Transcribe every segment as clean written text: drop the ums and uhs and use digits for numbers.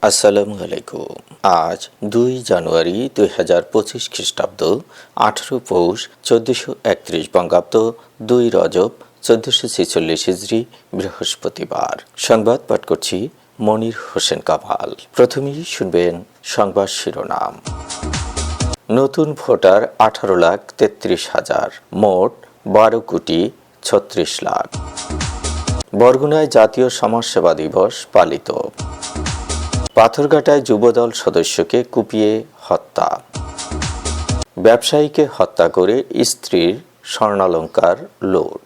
আসসালামু আলাইকুম। আজ ২ জানুয়ারি ২০২৫ খ্রিস্টাব্দ, ১৮ পৌষ ১৪৩১ বঙ্গাব্দ, ২ রজব ১৪৪৬ হিজরি, বৃহস্পতিবার। সংবাদ পাঠ করছি মনির হোসেন কামাল। প্রথমেই শুনবেন সংবাদ শিরোনাম। নতুন ভোটার ১৮,৩৩,০০০, মোট ১২,৩৬,০০,০০০। বরগুনায় জাতীয় সমাজসেবা দিবস পালিত। পাথরঘাটায় যুবদল সদস্যকে কুপিয়ে হত্যা। ব্যবসায়ীকে হত্যা করে স্ত্রীর স্বর্ণালংকার লুট।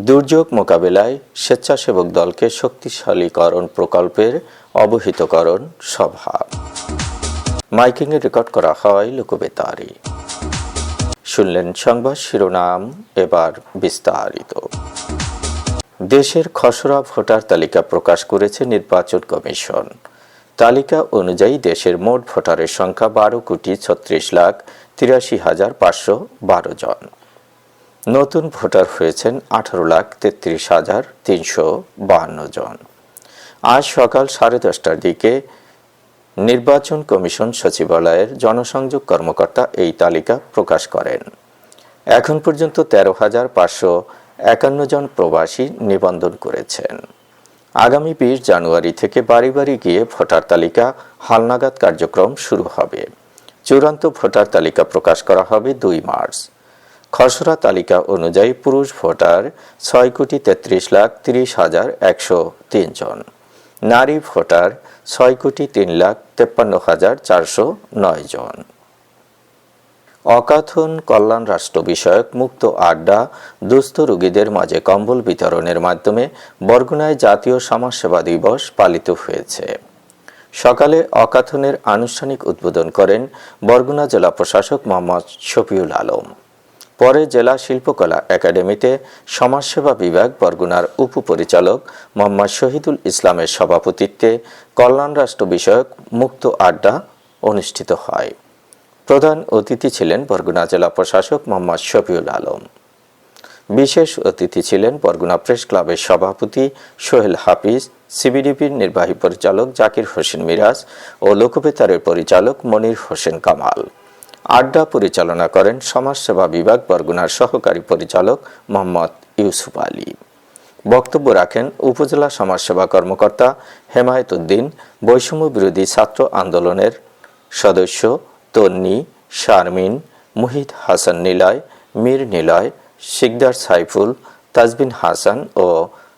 দুর্যোগ মোকাবেলায় স্বেচ্ছাসেবক দলকে শক্তিশালীকরণ প্রকল্পের অবহিতকরণ সভা। মাইকিংয়ে রেকর্ড করা হয় লোকবেতারে। শুনলেন সংবাদ শিরোনাম, এবার বিস্তারিত। দেশের খসড়া ভোটার তালিকা প্রকাশ করেছে নির্বাচন কমিশন। তালিকা অনুযায়ী দেশের মোট ভোটারের সংখ্যা ১২,৩৬,৮৩,৫১২ জন। নতুন ভোটার হয়েছেন ১৮,৩৩,৩৫২ জন। আজ সকাল 10:30টার দিকে নির্বাচন কমিশন সচিবালয়ের জনসংযোগ কর্মকর্তা এই তালিকা প্রকাশ করেন। এখন পর্যন্ত ১৩,৫৫১ জন প্রবাসী নিবন্ধন করেছেন। আগামী ২০ জানুয়ারি থেকে বাড়ি বাড়ি গিয়ে ভোটার তালিকা হালনাগাদ কার্যক্রম শুরু হবে। চূড়ান্ত ভোটার তালিকা প্রকাশ করা হবে ২ মার্চ। খসড়া তালিকা অনুযায়ী পুরুষ ভোটার ৬,৩৩,৩০,১০৩ জন, নারী ভোটার ৬,৩,৫৩,৪০৯ জন। অকাথন কল্যাণ রাষ্ট্র বিষয়ক মুক্ত আড্ডা দুস্থ রোগীদের মাঝে কম্বল বিতরণের মাধ্যমে বরগুনায় জাতীয় সমাজসেবা দিবস পালিত হয়েছে। সকালে অকাথনের আনুষ্ঠানিক উদ্বোধন করেন বরগুনা জেলা প্রশাসক মোহাম্মদ শফিউল আলম। পরে জেলা শিল্পকলা একাডেমিতে সমাজসেবা বিভাগ বরগুনার উপপরিচালক মোহাম্মদ শহীদুল ইসলামের সভাপতিত্বে কল্যাণ রাষ্ট্র বিষয়ক মুক্ত আড্ডা অনুষ্ঠিত হয়। প্রধান অতিথি ছিলেন বরগুনা জেলা প্রশাসক মোহাম্মদ শফিউল আলম। বিশেষ অতিথি ছিলেন বরগুনা প্রেস ক্লাবের সভাপতি সোহেল হাফিজ, সিবিডিপির নির্বাহী পরিচালক জাকির হোসেন মিরাজ ও লোকবেতারের পরিচালক মনির হোসেন কামাল। আড্ডা পরিচালনা করেন সমাজসেবা বিভাগ বরগুনার সহকারী পরিচালক মোহাম্মদ ইউসুফ আলী। বক্তব্য রাখেন উপজেলা সমাজসেবা কর্মকর্তা হেমায়েত উদ্দিন, বৈষম্য বিরোধী ছাত্র আন্দোলনের সদস্য তন্নি, শারমিন, মুহিত হাসান নিলয়, মীর নিলয়, শিকদার সাইফুল, তাজবিন হাসান ও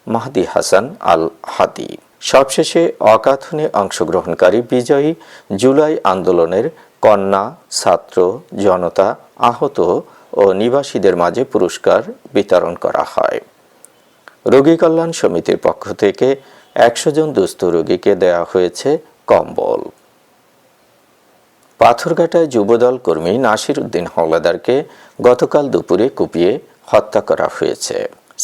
মাহদি হাসান আল হাদি। সবশেষে অকাথনে অংশগ্রহণকারী বিজয়ী জুলাই আন্দোলনের কন্যা, ছাত্র, জনতা, আহত ও নিবাসীদের মাঝে পুরস্কার বিতরণ করা হয়। রোগী কল্যাণ সমিতির পক্ষ থেকে ১০০ জন দুস্থ রোগীকে দেয়া হয়েছে কম্বল। পাথরঘাটায় যুবদল কর্মী নাসির উদ্দিন হাওলাদারকে গতকাল দুপুরে কুপিয়ে হত্যা করা হয়েছে।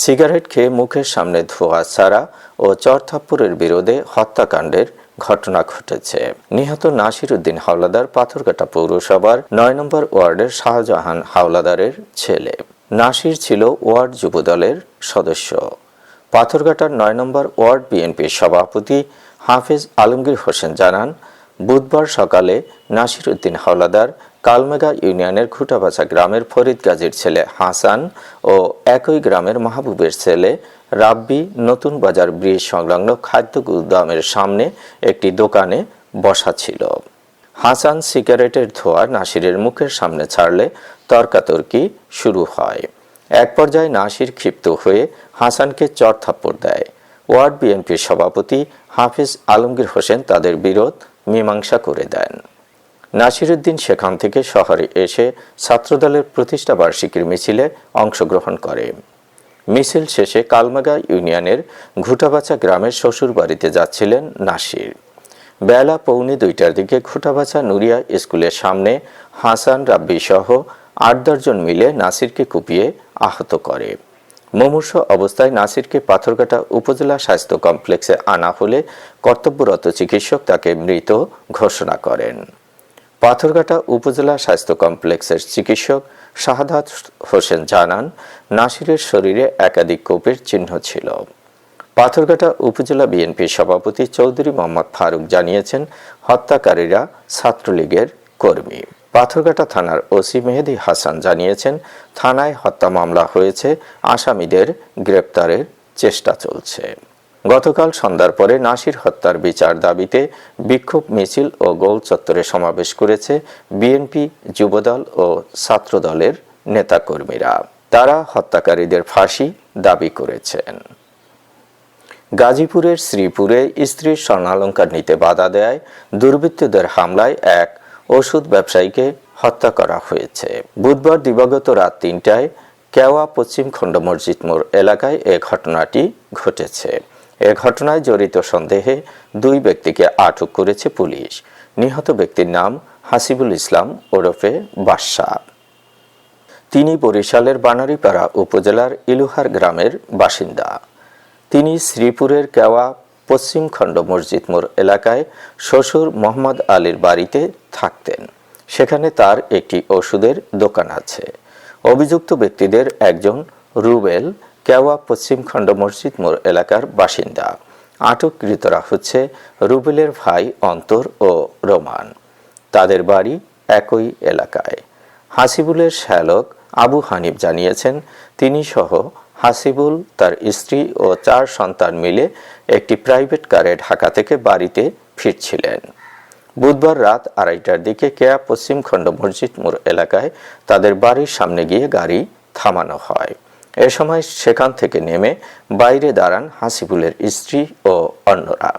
সিগারেট খেয়ে মুখের সামনে ধোঁয়া ছাড়া ও চড়থাপ্পড়ের বিরোধে হত্যাকাণ্ডের ঘটনা ঘটেছে। নিহত নাসির উদ্দিন হাওলাদার পাথরঘাটা পৌরসভার ৯ নম্বর ওয়ার্ডের শাহজাহান হাওলাদারের ছেলে। নাসির ছিল ওয়ার্ড যুবদলের সদস্য। পাথরঘাটার ৯ নম্বর ওয়ার্ড বিএনপির সভাপতি হাফেজ আলমগীর হোসেন জানান, বুধবার সকালে নাসির উদ্দিন হাওলাদার কালমেঘা ইউনিয়নের ঘুটাবাছা গ্রামের ফরিদ গাজীর ছেলে হাসান ও একই গ্রামের মাহবুবের ছেলে রাব্বি নতুন বাজার ব্রিজ সংলগ্ন খাদ্য গুদামের সামনে একটি দোকানে বসা ছিল। হাসান সিগারেটের ধোঁয়া নাসিরের মুখের সামনে ছাড়লে তর্কাতর্কি শুরু হয়। এক পর্যায়ে নাসির ক্ষিপ্ত হয়ে হাসানকে চড়থাপ্পড় দেয়। ওয়ার্ড বিএনপির সভাপতি হাফেজ আলমগীর হোসেন তাদের বিরোধ মীমাংসা করে দেন। নাসির উদ্দিন সেখান থেকে শহরে এসে ছাত্রদলের প্রতিষ্ঠা বার্ষিকীর মিছিলে অংশগ্রহণ করে। মিছিল শেষে কালমেঘা ইউনিয়নের ঘুটাবাছা গ্রামের শ্বশুর বাড়িতে যাচ্ছিলেন নাসির। বেলা ১:৩০টার দিকে ঘুটাবাছা নুরিয়া স্কুলের সামনে হাসান, রাব্বি সহ ৮-১০ জন মিলে নাসিরকে কুপিয়ে আহত করে। মুমূর্ষ অবস্থায় নাসিরকে পাথরঘাটা উপজেলা স্বাস্থ্য কমপ্লেক্সে আনা হলে কর্তব্যরত চিকিৎসক তাকে মৃত ঘোষণা করেন। পাথরঘাটা উপজেলা স্বাস্থ্য কমপ্লেক্সের চিকিৎসক শাহাদাত হোসেন জানান, নাসিরের শরীরে একাধিক কোপের চিহ্ন ছিল। পাথরঘাটা উপজেলা বিএনপির সভাপতি চৌধুরী মোহাম্মদ ফারুক জানিয়েছেন, হত্যাকারীরা ছাত্রলীগের কর্মী। পাথরঘাটা থানার ওসি মেহেদী হাসান জানিয়েছেন, থানায় হত্যা মামলা হয়েছে, আসামিদের গ্রেপ্তারের চেষ্টা চলছে। গতকাল সন্ধ্যার পরে নাসির হত্যার বিচার দাবিতে বিক্ষোভ মিছিল ও গোল চত্বরে সমাবেশ করেছে বিএনপি, যুবদল ও ছাত্রদলের নেতাকর্মীরা। তারা হত্যাকারীদের ফাঁসি দাবি করেছেন। গাজীপুরের শ্রীপুরে স্ত্রীর স্বর্ণালংকার নিতে বাধা দেয় দুর্বৃত্তদের হামলায় এক ওষুধ ব্যবসায়ীকে হত্যা করা হয়েছে। বুধবার দিবাগত রাত ৩টায় কেওয়া পশ্চিম খণ্ড মসজিদ মোড় এলাকায় এ ঘটনাটি ঘটেছে। এ ঘটনায় জড়িত সন্দেহে ২ ব্যক্তিকে আটক করেছে পুলিশ। নিহত ব্যক্তির নাম হাসিবুল ইসলাম ওরফে বাদশা। তিনি বরিশালের বানারীপাড়া উপজেলার ইলুহার গ্রামের বাসিন্দা। তিনি শ্রীপুরের কেওয়া পশ্চিম খণ্ড মসজিদ মোড় এলাকায় শ্বশুর মোহাম্মদ আলীর বাড়িতে থাকতেন। সেখানে তার একটি ওষুধের দোকান আছে। অভিযুক্ত ব্যক্তিদের একজন রুবেল কেওয়া পশ্চিম খণ্ড মসজিদ মোড় এলাকার বাসিন্দা। আটককৃতরা হচ্ছে রুবেলের ভাই অন্তর ও রোমান। তাদের বাড়ি একই এলাকায়। হাসিবুলের শ্যালক আবু হানিফ জানিয়েছেন, তিনি সহ হাসিবুল, তার স্ত্রী ও 4 সন্তান মিলে একটি প্রাইভেট কারে ঢাকা থেকে বাড়িতে ফিরছিলেন। বুধবার রাত 2:30টার দিকে কেয়া পশ্চিম খণ্ড মসজিদ মোড় এলাকায় তাদের বাড়ির সামনে গিয়ে গাড়ি থামানো হয়। এ সময় সেখান থেকে নেমে বাইরে দাঁড়ান হাসিবুলের স্ত্রী ও অন্যরা।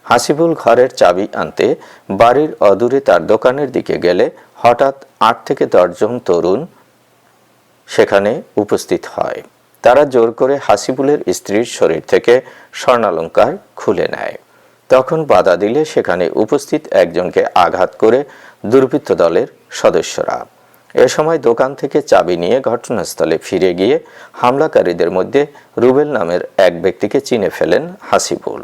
হাসিবুল ঘরের চাবি আনতে বাড়ির অদূরে তার দোকানের দিকে গেলে হঠাৎ 8 থেকে 10 জন তরুণ সেখানে উপস্থিত হয়। তারা জোর করে হাসিবুলের স্ত্রীর শরীর থেকে স্বর্ণালংকার খুলে নেয়। তখন বাধা দিলে সেখানে উপস্থিত একজনকে আঘাত করে দুর্বৃত্ত দলের সদস্যরা। এ সময় দোকান থেকে চাবি নিয়ে ঘটনাস্থলে ফিরে গিয়ে হামলাকারীদের মধ্যে রুবেল নামের এক ব্যক্তিকে চিনে ফেলেন হাসিবুল।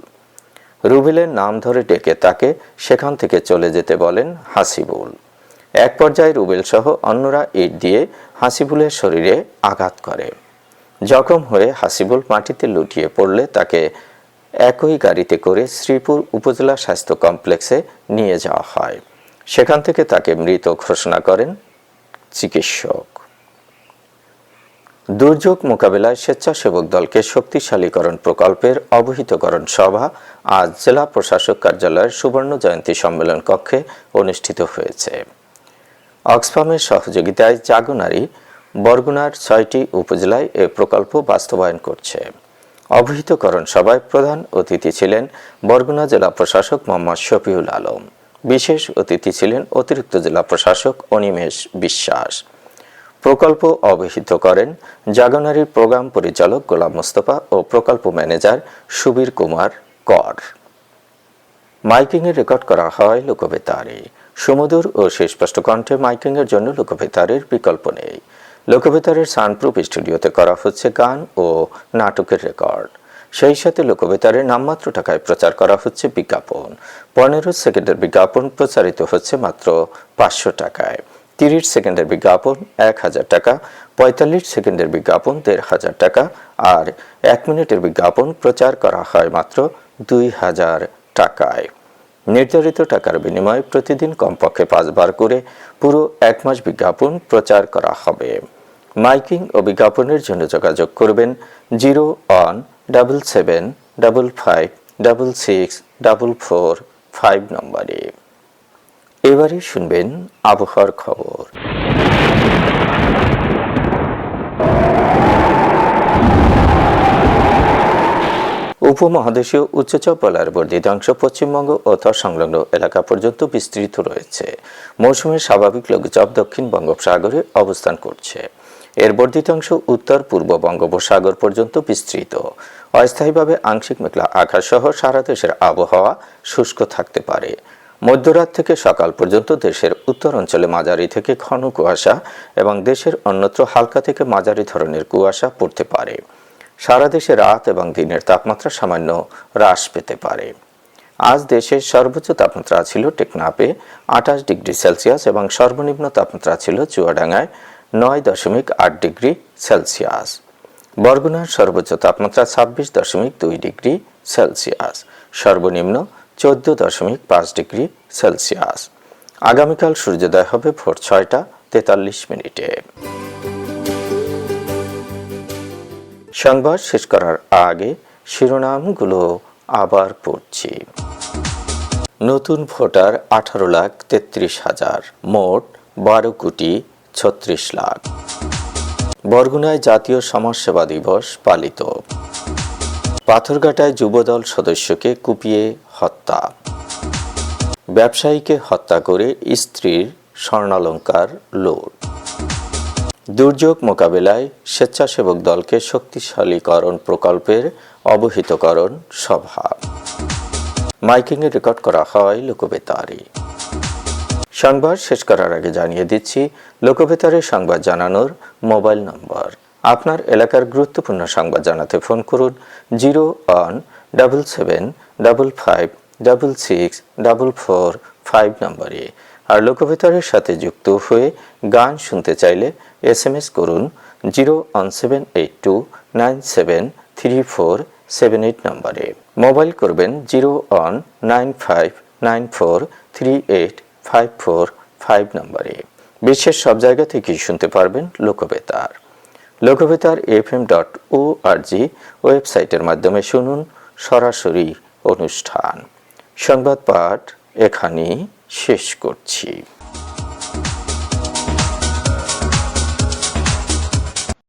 রুবেলের নাম ধরে ডেকে তাকে সেখান থেকে চলে যেতে বলেন হাসিবুল। এক পর্যায়ে রুবেল সহ অন্যরা ইট দিয়ে হাসিবুলের শরীরে আঘাত করে। জখম হয়ে হাসিবুল মাটিতে লুটিয়ে পড়লে তাকে একই গাড়িতে করে শ্রীপুর উপজেলা স্বাস্থ্য কমপ্লেক্সে নিয়ে যাওয়া হয়। সেখান থেকে তাকে মৃত ঘোষণা করেন চিকিৎসক। দুর্যোগ মোকাবেলায় স্বেচ্ছাসেবক দলকে শক্তিশালীকরণ প্রকল্পের অবহিতকরণ সভা আজ জেলা প্রশাসক কার্যালয়ের সুবর্ণ জয়ন্তী সম্মেলন কক্ষে অনুষ্ঠিত হয়েছে। অক্সফামের সহযোগিতায় জাগনারী বরগুনার 6টি উপজেলায় এ প্রকল্প বাস্তবায়ন করছে। অবহিতকরণ সভায় প্রধান অতিথি ছিলেন বরগুনা জেলা প্রশাসক মোহাম্মদ শফিউল আলম। বিশেষ অতিথি ছিলেন অতিরিক্ত জেলা প্রশাসক অনিমেষ বিশ্বাস। প্রকল্প অবহিত করেন জাগনারীর প্রোগ্রাম পরিচালক গোলাম মোস্তফা ও প্রকল্প ম্যানেজার সুবীর কুমার কর। মাইকিংয়ে রেকর্ড করা হয় লোকবেতারে। সুমধুর ও সুস্পষ্ট কণ্ঠে মাইকিংয়ের জন্য লোকবেতারের বিকল্প নেই। লোকবেতারের সাউন্ডপ্রুফ স্টুডিওতে করা হচ্ছে গান ও নাটকের রেকর্ড। সেই সাথে লোকবেতারের নামমাত্র টাকায় প্রচার করা হচ্ছে বিজ্ঞাপন। 15 সেকেন্ডের বিজ্ঞাপন প্রচারিত হচ্ছে মাত্র 500 টাকায়। 30 সেকেন্ডের বিজ্ঞাপন 1000 টাকা, 45 সেকেন্ডের বিজ্ঞাপন 1500 টাকা আর 1 মিনিটের বিজ্ঞাপন প্রচার করা হয় মাত্র 2000 টাকায়। নির্ধারিত টাকার বিনিময়ে প্রতিদিন কমপক্ষে 5 বার করে পুরো 1 মাস বিজ্ঞাপন প্রচার করা হবে। মাইকিং ও বিজ্ঞাপনের জন্য যোগাযোগ করবেন 0-17755664445 নম্বরে। এবারে শুনবেন আবহাওয়ার খবর। উপমহাদেশীয় উচ্চচাপ বলয়ের বর্ধিত অংশ পশ্চিমবঙ্গ ও তৎসংলগ্ন এলাকা পর্যন্ত বিস্তৃত রয়েছে। মৌসুমের স্বাভাবিক লঘুচাপ দক্ষিণ বঙ্গোপসাগরে অবস্থান করছে। এর বর্ধিত অংশ উত্তর পূর্ব বঙ্গোপসাগর পর্যন্ত বিস্তৃত। অস্থায়ীভাবে আংশিক মেঘলা আকাশ সহ সারা দেশের আবহাওয়া শুষ্ক থাকতে পারে। মধ্যরাত থেকে সকাল পর্যন্ত দেশের উত্তর অঞ্চলে মাঝারি থেকে ঘন কুয়াশা এবং দেশের অন্যত্র হালকা থেকে মাঝারি ধরনের কুয়াশা পড়তে পারে। সারা দেশে রাত এবং দিনের তাপমাত্রা সামান্য হ্রাস পেতে পারে। আজ দেশের সর্বোচ্চ তাপমাত্রা ছিল টেকনাফে 28 ডিগ্রি সেলসিয়াস এবং সর্বনিম্ন তাপমাত্রা ছিল চুয়াডাঙ্গায় 9.8 ডিগ্রি সেলসিয়াস। বরগুনার সর্বোচ্চ তাপমাত্রা 26.2 ডিগ্রি সেলসিয়াস, সর্বনিম্ন 14.5 ডিগ্রি সেলসিয়াস। আগামীকাল সূর্যোদয় হবে ভোর 6টা 43 মিনিটে। সংবাদ শেষ করার আগে শিরোনামগুলো আবার পড়ছি। নতুন ভোটার 18,33,000, মোট 12,36,00,000। বরগুনায় জাতীয় সমাজসেবা দিবস পালিত। পাথরঘাটায় যুবদল সদস্যকে কুপিয়ে হত্যা। ব্যবসায়ীকে হত্যা করে স্ত্রীর স্বর্ণালংকার লুট। দুর্যোগ মোকাবেলায় স্বেচ্ছাসেবক দলকে শক্তিশালীকরণ প্রকল্পের অবহিতকরণ সভা। মাইকিংয়ে রেকর্ড করা হয় লোকবেতারে। সংবাদ শেষ করার আগে জানিয়ে দিচ্ছি লোকবেতারে সংবাদ জানানোর মোবাইল নম্বর। আপনার এলাকার গুরুত্বপূর্ণ সংবাদ জানাতে ফোন করুন 017755564445 নম্বরে। আর লোকবেতারের সাথে যুক্ত হয়ে গান শুনতে চাইলে SMS করুন 01782973478 নম্বরে। মোবাইল করবেন 01959438545 নম্বরে। বিশ্বের সব জায়গা থেকেই শুনতে পারবেন লোকবেতার। লোকবেতার FM.org ওয়েবসাইটের মাধ্যমে শুনুন সরাসরি অনুষ্ঠান। সংবাদ পাঠ এখানেই শেষ করছি।